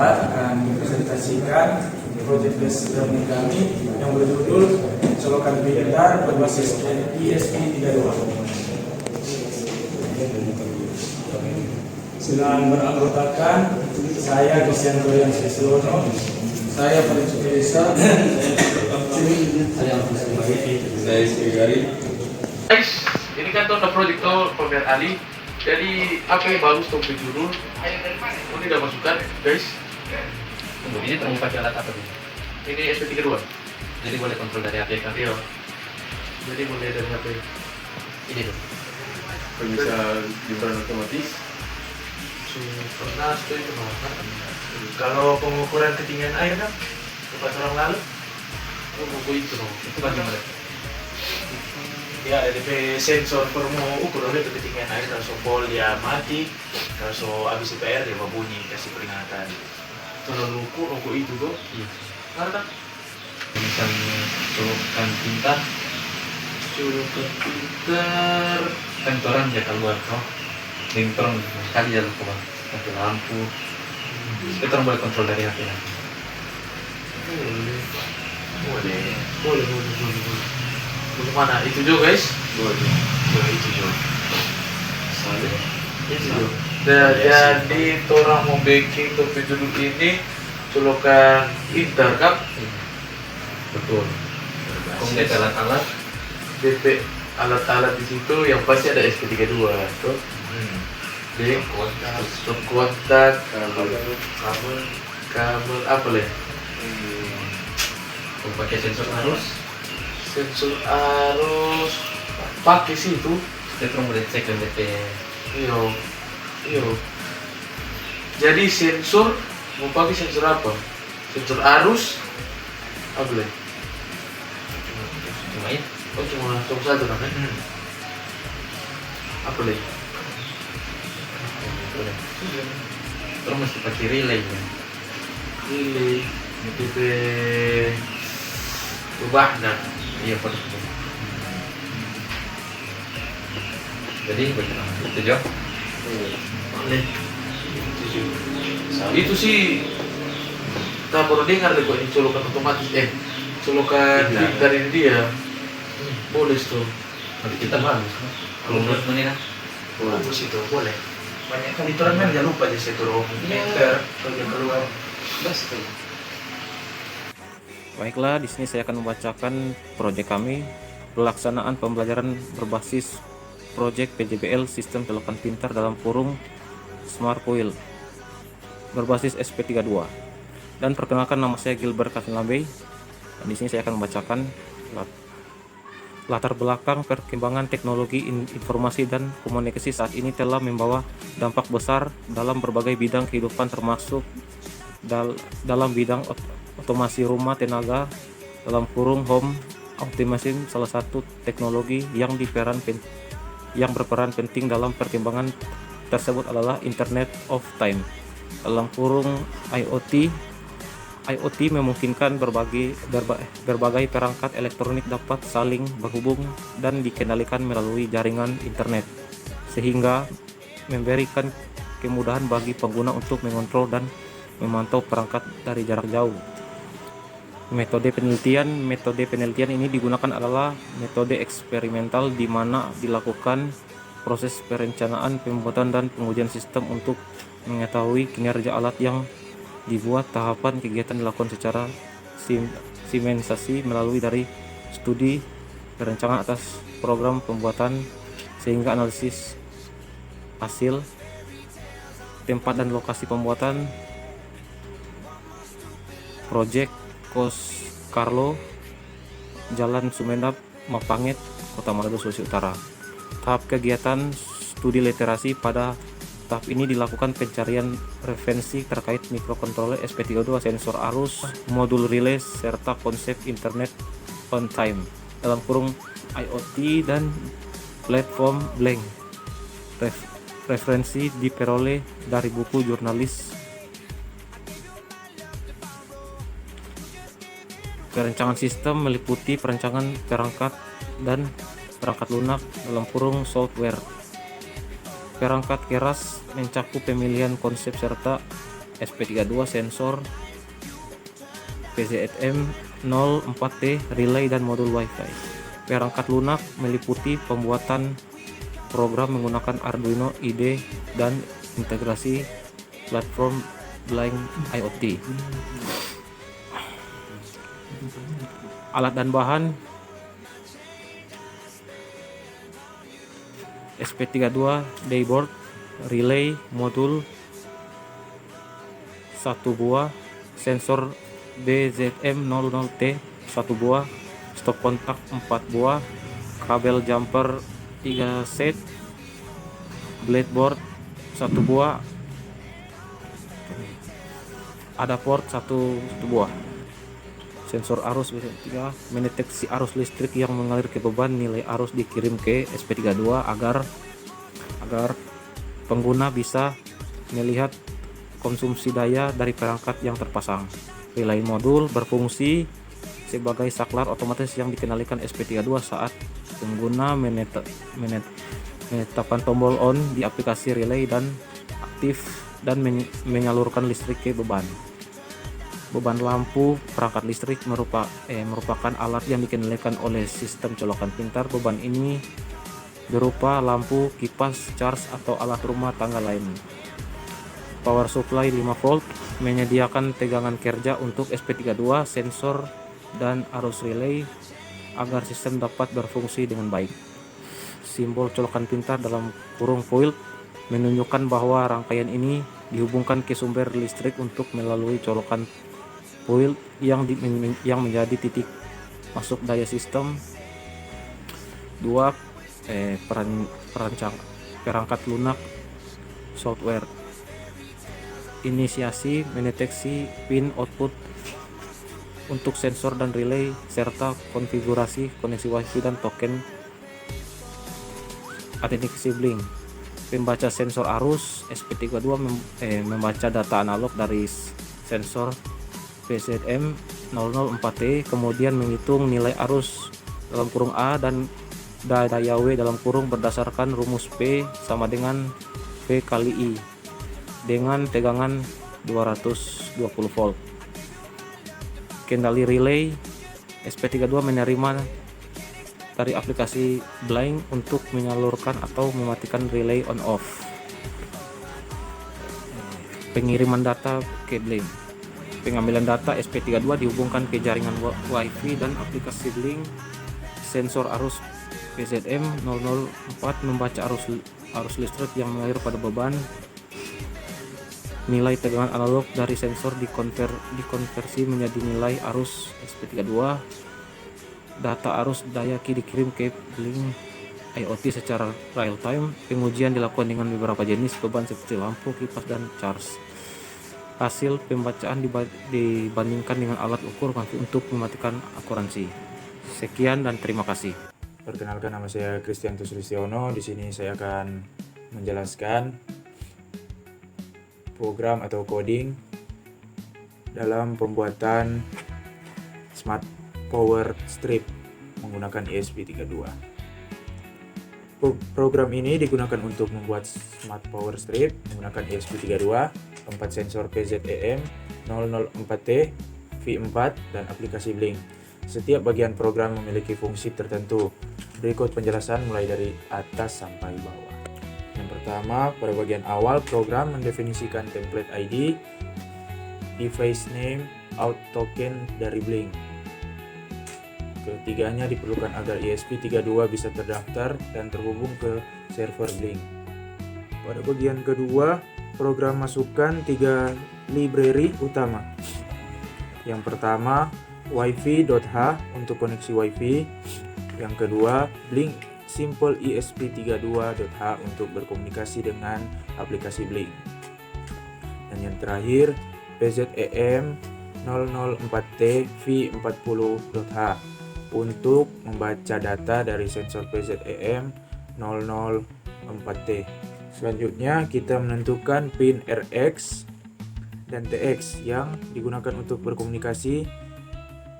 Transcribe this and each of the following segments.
akan mempresentasikan proyek learning kami yang berjudul colokan pintar berbasis ESP32. Sedang beranggotakan saya Christian Dorian Seselono, saya Paling Desa, saya Sigari. Guys, ini kan tuh project tuh Pemer Ali. Jadi apa yang bagus tuh judul? Ini udah masukkan, guys. Ini terbuka pakai alat apa nih? Ini SP32. Jadi boleh kontrol dari HP kan? Iya. Jadi mulai dari HP. Ini tuh. Bisa diperan otomatis. Pernah itu mana? Kalau pengukuran ketinggian air kan, tempat orang lalu, buku itu dong. Itu bagaimana? Ya, ada sensor mau ukur oleh ketinggian air, kalau pol dia mati, kalau habis IPR dia bunyi kasih peringatan. Kalau ukur itu tuh, Iya. ngerti kan? Misalnya colokan pintar, Colokan pintar. kan orang dia keluar toh. Lintron kali jalan ke bawah, pakai lampu. Itu orang boleh kontrol dari HP kan? Boleh. Bagaimana? Itu juga guys? Boleh itu juga. Itu juga. Jadi orang mau bikin topi judul ini colokan pintar kan? Betul. Kemudian alat-alat. DP alat-alat di situ yang pasti ada SP32 tuh. Jadi stop kontak, kabel apa leh? Pakai sensor Sensor arus pakai sih itu. kita orang boleh cek dan DP. Iyo. Jadi sensor mau pakai sensor apa? Sensor arus apa leh? Cuma ini. Oh cuma satu kan? Apa leh? Terus mesti pakai relay ya. Ini tipe ubahnya. Iya pada. Jadi bagaimana? Itu jauh. Itu sih tak perlu dengar deh kok ini colokan otomatis colokan pintar ini dia boleh tuh. Tapi kita bagus. Kalau menurut mana kan? Bagus itu boleh. Banyak kali turun kan jangan lupa aja saya turun meter kalau dia keluar. Bas itu. Baiklah, di sini saya akan membacakan proyek kami, pelaksanaan pembelajaran berbasis proyek PJBL Sistem Colokan Pintar dalam kurung Smart Coil berbasis SP32. Dan perkenalkan, nama saya Gilbert Kevin Lambe. Dan di sini saya akan membacakan latar belakang perkembangan teknologi informasi dan komunikasi saat ini telah membawa dampak besar dalam berbagai bidang kehidupan, termasuk dalam bidang otomasi rumah tenaga dalam kurung home automation. Salah satu teknologi yang berperan penting dalam perkembangan tersebut adalah Internet of Time dalam kurung IoT. IoT memungkinkan berbagai perangkat elektronik dapat saling berhubung dan dikendalikan melalui jaringan internet, sehingga memberikan kemudahan bagi pengguna untuk mengontrol dan memantau perangkat dari jarak jauh. Metode penelitian ini digunakan adalah metode eksperimental, di mana dilakukan proses perencanaan, pembuatan, dan pengujian sistem untuk mengetahui kinerja alat yang dibuat. Tahapan kegiatan dilakukan secara simulasi melalui dari studi perencanaan atas program pembuatan sehingga analisis hasil, tempat dan lokasi pembuatan. Proyek Kos Carlo, Jalan Sumendap, Mapanget, Kota Manado, Sulawesi Utara. Tahap kegiatan studi literasi. Pada tahap ini dilakukan pencarian referensi terkait mikrokontroler SP32, sensor arus, modul relay, serta konsep Internet on Time dalam kurung IoT dan platform blank. Referensi diperoleh dari buku jurnalis. Perencanaan sistem meliputi perencanaan perangkat dan perangkat lunak dalam kurung software. Perangkat keras mencakup pemilihan konsep serta SP32 sensor PZM 04T relay dan modul Wi-Fi. Perangkat lunak meliputi pembuatan program menggunakan Arduino IDE dan integrasi platform Blink IoT. Alat dan bahan SP32 dayboard, relay, modul 1 buah, sensor BZM00T 1 buah, stop kontak 4 buah, kabel jumper 3 set, breadboard 1 buah, ada port 1 buah. Sensor arus BZM3 mendeteksi arus listrik yang mengalir ke beban. Nilai arus dikirim ke SP32 agar pengguna bisa melihat konsumsi daya dari perangkat yang terpasang. Relay modul berfungsi sebagai saklar otomatis yang dikendalikan SP32 saat pengguna menetapkan tombol on di aplikasi relay dan aktif dan menyalurkan listrik ke beban. Beban lampu perangkat listrik merupakan alat yang dikendalikan oleh sistem colokan pintar. Beban ini berupa lampu, kipas, charge, atau alat rumah tangga lain. Power supply 5 volt menyediakan tegangan kerja untuk SP32, sensor, dan arus relay agar sistem dapat berfungsi dengan baik. Simbol colokan pintar dalam kurung foil menunjukkan bahwa rangkaian ini dihubungkan ke sumber listrik untuk melalui colokan foil yang menjadi titik masuk daya sistem. 2. Perangkat lunak software inisiasi mendeteksi pin output untuk sensor dan relay serta konfigurasi koneksi Wi-Fi dan token autentikasi Blink. Pembaca sensor arus SP32 membaca data analog dari sensor PZM 004T, kemudian menghitung nilai arus dalam kurung A dan daya W dalam kurung berdasarkan rumus P sama dengan V kali I dengan tegangan 220 volt. Kendali relay SP32 menerima dari aplikasi Blink untuk menyalurkan atau mematikan relay on off. Pengiriman data ke Blink. Pengambilan data SP32 dihubungkan ke jaringan Wi-Fi dan aplikasi Blink. Sensor arus PZM 004 membaca arus listrik yang mengalir pada beban. Nilai tegangan analog dari sensor dikonversi menjadi nilai arus SP32. Data arus daya dikirim ke Blink IoT secara real time. Pengujian dilakukan dengan beberapa jenis beban seperti lampu, kipas, dan charge. Hasil pembacaan dibandingkan dengan alat ukur mampu untuk mematikan akuransi. Sekian dan terima kasih. Perkenalkan, nama saya Kristiantus Listiono. Di sini saya akan menjelaskan program atau coding dalam pembuatan Smart Power Strip menggunakan ESP32. Program ini digunakan untuk membuat Smart Power Strip menggunakan ESP32, 4 sensor PZM 004T, V4, dan aplikasi Blink. Setiap bagian program memiliki fungsi tertentu. Berikut penjelasan mulai dari atas sampai bawah. Yang pertama, pada bagian awal program mendefinisikan template ID, device name, out token dari Blink. Ketiganya diperlukan agar ESP32 bisa terdaftar dan terhubung ke server Blink. Pada bagian kedua, program masukkan 3 library utama. Yang pertama, Wi-Fi.h untuk koneksi Wi-Fi. Yang kedua, Blink Simple ESP32.h untuk berkomunikasi dengan aplikasi Blink. Dan yang terakhir, PZM 004T V40.h untuk membaca data dari sensor PZM 004T. Selanjutnya kita menentukan pin RX dan TX yang digunakan untuk berkomunikasi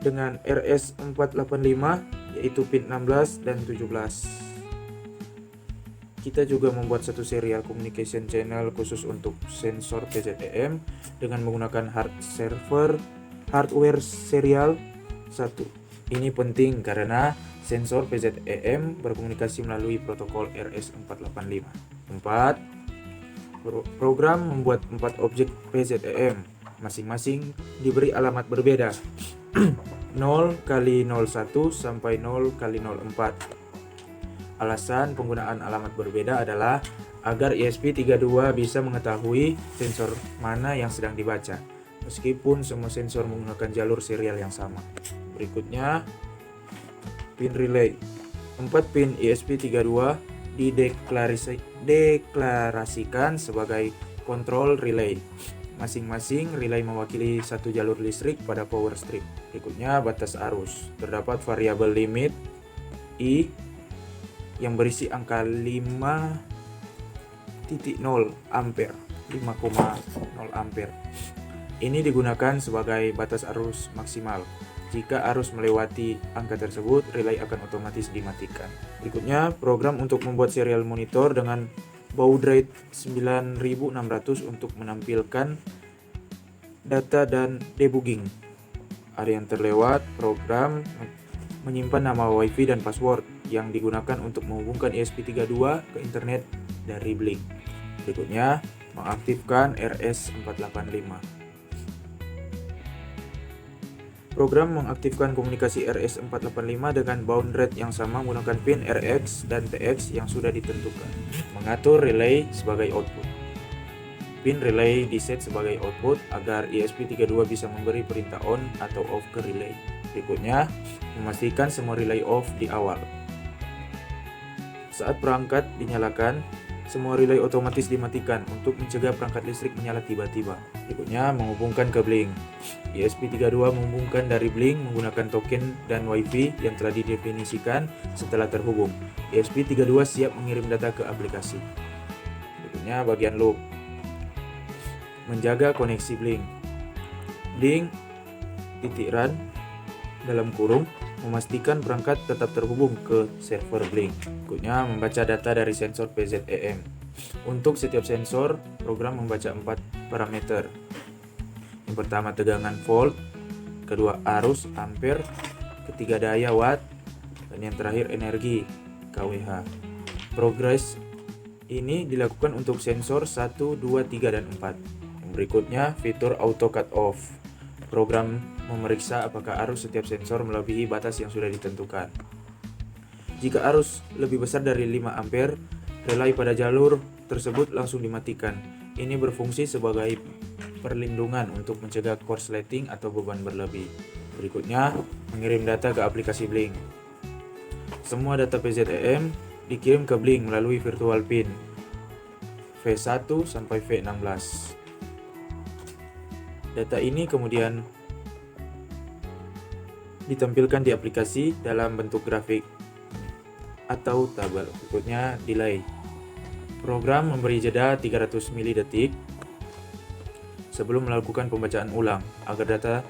dengan RS485, yaitu pin 16 dan 17. kita juga membuat satu serial communication channel khusus untuk sensor PZEM dengan menggunakan hardware serial 1. Ini penting karena sensor PZEM berkomunikasi melalui protokol RS485. 4. Program membuat 4 objek PZEM, masing-masing diberi alamat berbeda 0x01 sampai 0x04. Alasan penggunaan alamat berbeda adalah agar ESP32 bisa mengetahui sensor mana yang sedang dibaca, meskipun semua sensor menggunakan jalur serial yang sama. Berikutnya, pin relay. 4 pin ESP32 dideklarasikan sebagai control relay. Masing-masing relay mewakili satu jalur listrik pada power strip. Berikutnya, batas arus. Terdapat variabel limit I yang berisi angka 5.0 ampere, 5,0 ampere. Ini digunakan sebagai batas arus maksimal. Jika arus melewati angka tersebut, relay akan otomatis dimatikan. Berikutnya, program untuk membuat serial monitor dengan baud rate 9600 untuk menampilkan data dan debugging. Ada yang terlewat, program menyimpan nama WiFi dan password yang digunakan untuk menghubungkan ESP32 ke internet dari Blink. Berikutnya, mengaktifkan RS485. Program mengaktifkan komunikasi RS485 dengan baud rate yang sama menggunakan pin RX dan TX yang sudah ditentukan. Mengatur relay sebagai output. Pin relay diset sebagai output agar ESP32 bisa memberi perintah on atau off ke relay. Berikutnya, memastikan semua relay off di awal. Saat perangkat dinyalakan, semua relay otomatis dimatikan untuk mencegah perangkat listrik menyala tiba-tiba. Berikutnya, menghubungkan ke Blink. ESP32 menghubungkan dari Blink menggunakan token dan WiFi yang telah didefinisikan setelah terhubung. ESP32 siap mengirim data ke aplikasi. Berikutnya, bagian loop. Menjaga koneksi Blink. Blink /run dalam kurung memastikan perangkat tetap terhubung ke server Blink. Berikutnya, membaca data dari sensor PZEM. Untuk setiap sensor, program membaca 4 parameter. Yang pertama, tegangan volt, kedua arus ampere, ketiga daya watt, dan yang terakhir energi kWh. Progres ini dilakukan untuk sensor 1, 2, 3, dan 4. Yang berikutnya, fitur auto cut off. Program memeriksa apakah arus setiap sensor melebihi batas yang sudah ditentukan. Jika arus lebih besar dari 5 ampere, relay pada jalur tersebut langsung dimatikan. Ini berfungsi sebagai perlindungan untuk mencegah korsleting atau beban berlebih. Berikutnya, mengirim data ke aplikasi Blink. Semua data PZEM dikirim ke Blink melalui virtual pin V1 sampai V16. Data ini kemudian ditampilkan di aplikasi dalam bentuk grafik atau tabel. Berikutnya, delay. Program memberi jeda 300 mili-detik sebelum melakukan pembacaan ulang agar data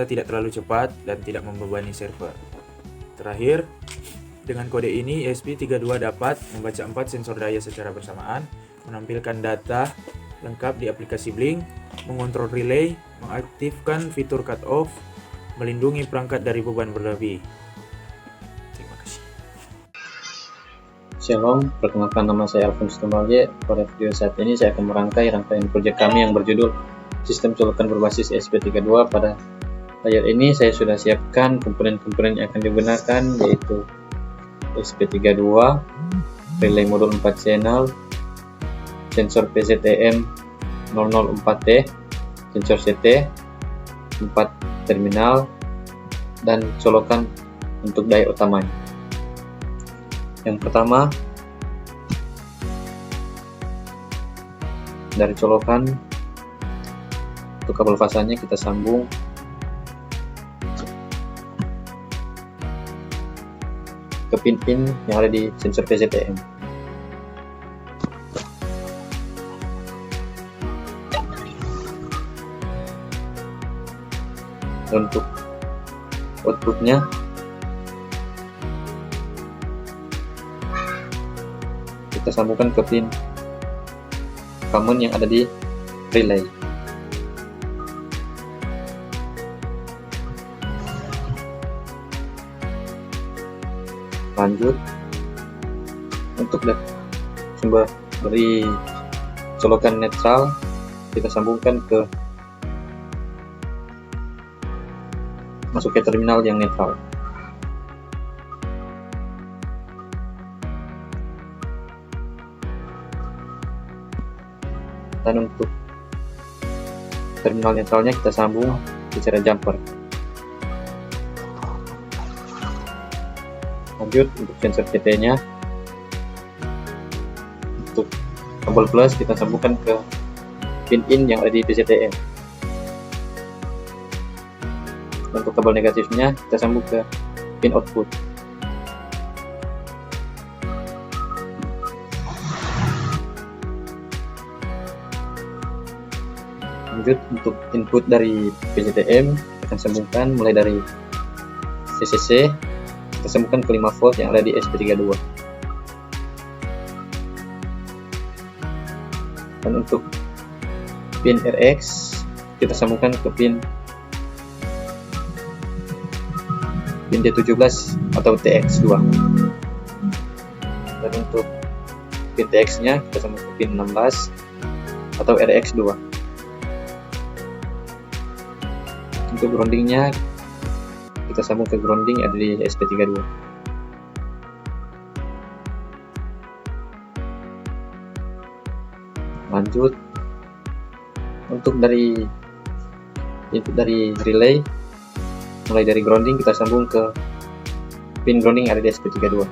tidak terlalu cepat dan tidak membebani server. Terakhir, dengan kode ini ESP32 dapat membaca 4 sensor daya secara bersamaan, menampilkan data lengkap di aplikasi Blink, mengontrol relay, mengaktifkan fitur cut off, melindungi perangkat dari beban berlebih. Terima kasih. Shalom, perkenalkan nama saya Alfons Tumbalje. Pada video saat ini saya akan merangkai rangkaian proyek kami yang berjudul Sistem Colokan Berbasis ESP32. Pada layar ini saya sudah siapkan komponen-komponen yang akan digunakan, yaitu ESP32, relay modul 4 channel, sensor PZEM 004T, sensor CT, 4 terminal, dan colokan untuk daya utamanya. Yang pertama, dari colokan untuk kabel fasanya kita sambung ke pin-pin yang ada di sensor PZEM. Untuk outputnya kita sambungkan ke pin common yang ada di relay. Lanjut, untuk sumber dari colokan netral kita sambungkan ke masuk ke terminal yang netral. Dan untuk terminal netralnya kita sambung secara jumper. Lanjut, untuk sensor CT nya untuk kabel plus kita sambungkan ke pin in yang ada di PCTM. Untuk kabel negatifnya kita sambung ke pin output. Lanjut, untuk input dari PCTM kita sambungkan mulai dari CCC, kita sambungkan ke 5 volt yang ada di SP32. Dan untuk pin RX kita sambungkan ke pin D17 atau TX2. Dan untuk pin TX nya kita sambung ke pin 16 atau RX2. Untuk groundingnya kita sambung ke grounding ada di SP32. Lanjut, untuk dari input dari relay mulai dari grounding kita sambung ke pin grounding ada di SP32.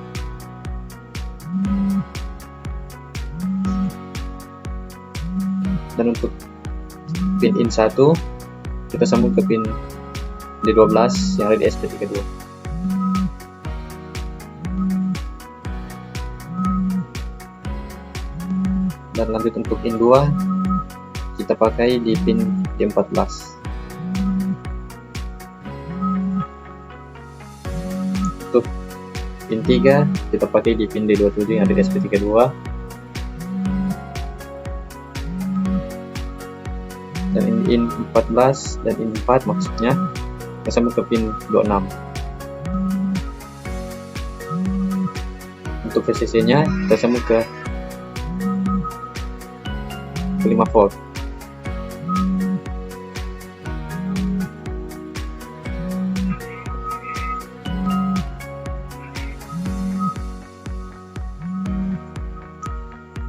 Dan untuk pin in 1 kita sambung ke pin D12 yang ada di SP32. Dan lanjut, untuk in 2 kita pakai di pin D14. Untuk pin 3 kita pakai di pin D27 yang ada di SP32. Dan in 14 dan in 4 maksudnya kita sambung ke pin 26. Untuk VCC nya kita sambung ke 5 volt.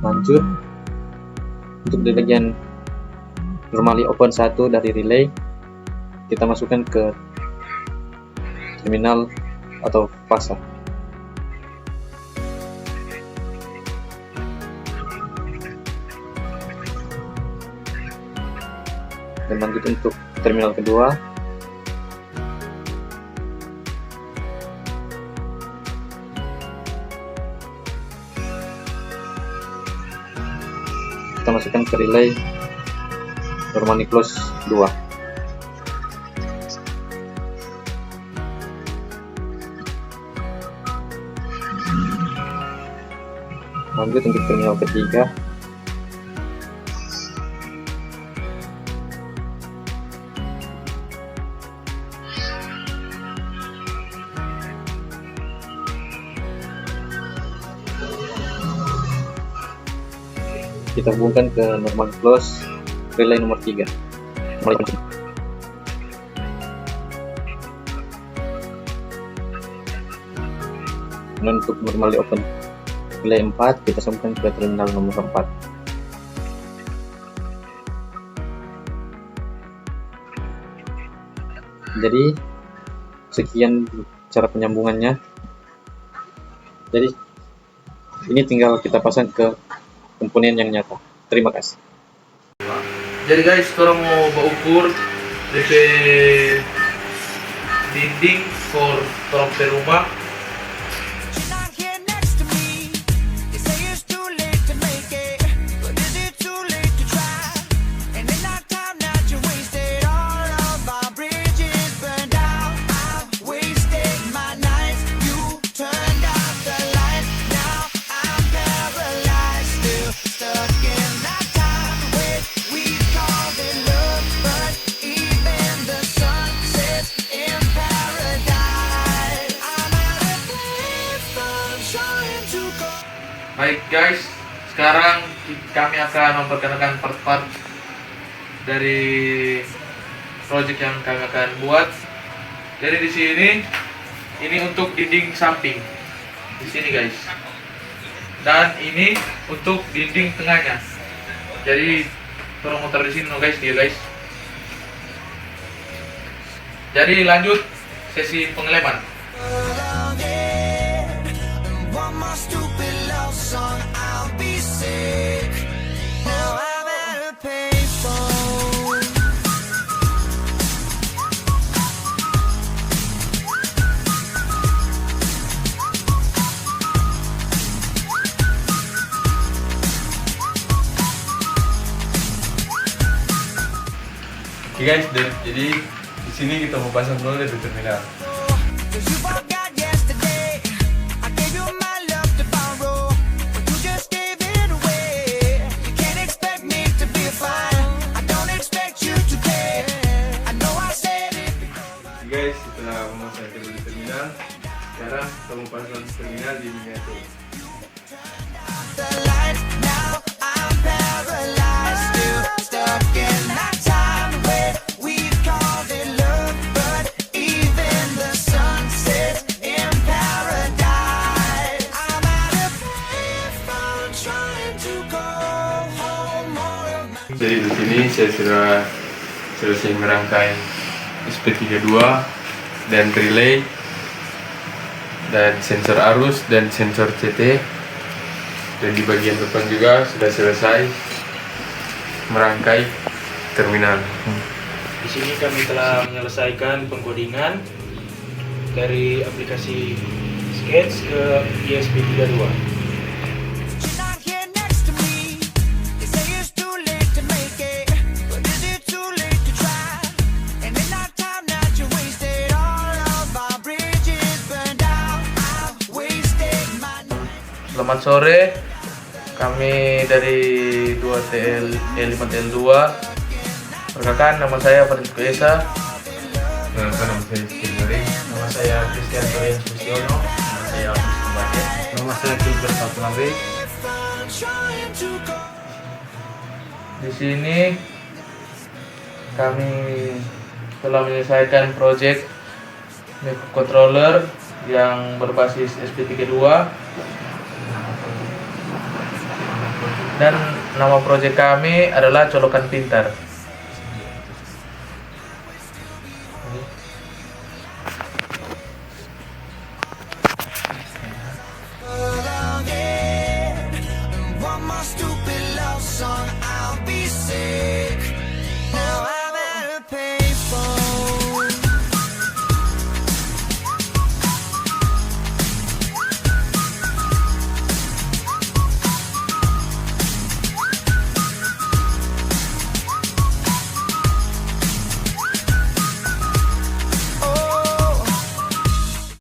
Lanjut, untuk di bagian normally open 1 dari relay kita masukkan ke terminal atau fase. Dan lanjut, untuk terminal kedua kita masukkan ke relay normally close 2. Lanjut, untuk terminal ketiga kita hubungkan ke normal close relay nomor 3. Dan untuk normally open relay 4 kita sambungkan ke terminal nomor 4. Jadi sekian cara penyambungannya. Jadi ini tinggal kita pasang ke komponen yang nyata. Terima kasih. Jadi guys, orang mau ukur DP dinding for rumah. Paralyzed. Now I'm Baik guys, sekarang kami akan memperkenalkan part-part dari project yang kami akan buat. Jadi di sini ini untuk dinding samping di sini guys, dan ini untuk dinding tengahnya. Jadi tolong muter di sini no guys, dia guys. Jadi lanjut sesi pengeleman. Oke guys, jadi di sini kita mau pasang dulu dari terminal. Guys, setelah memasang kabel di terminal, sekarang kita mau pasang terminal di miniatur. Jadi di sini saya sudah selesai merangkai SP32 dan relay dan sensor arus dan sensor CT, dan di bagian depan juga sudah selesai merangkai terminal. Di sini kami telah menyelesaikan pengkodingan dari aplikasi Sketch ke ESP32. Selamat sore, kami dari 5TL2. Perkenalkan, nama saya Francisco Esa. Nama saya Skindari. Nama saya Christian Torien Sustiono. Nama saya Agus Kembake. Nama saya Gilbert Fatulabe. Di sini kami telah menyelesaikan proyek microcontroller yang berbasis SP32, dan nama proyek kami adalah Colokan Pintar.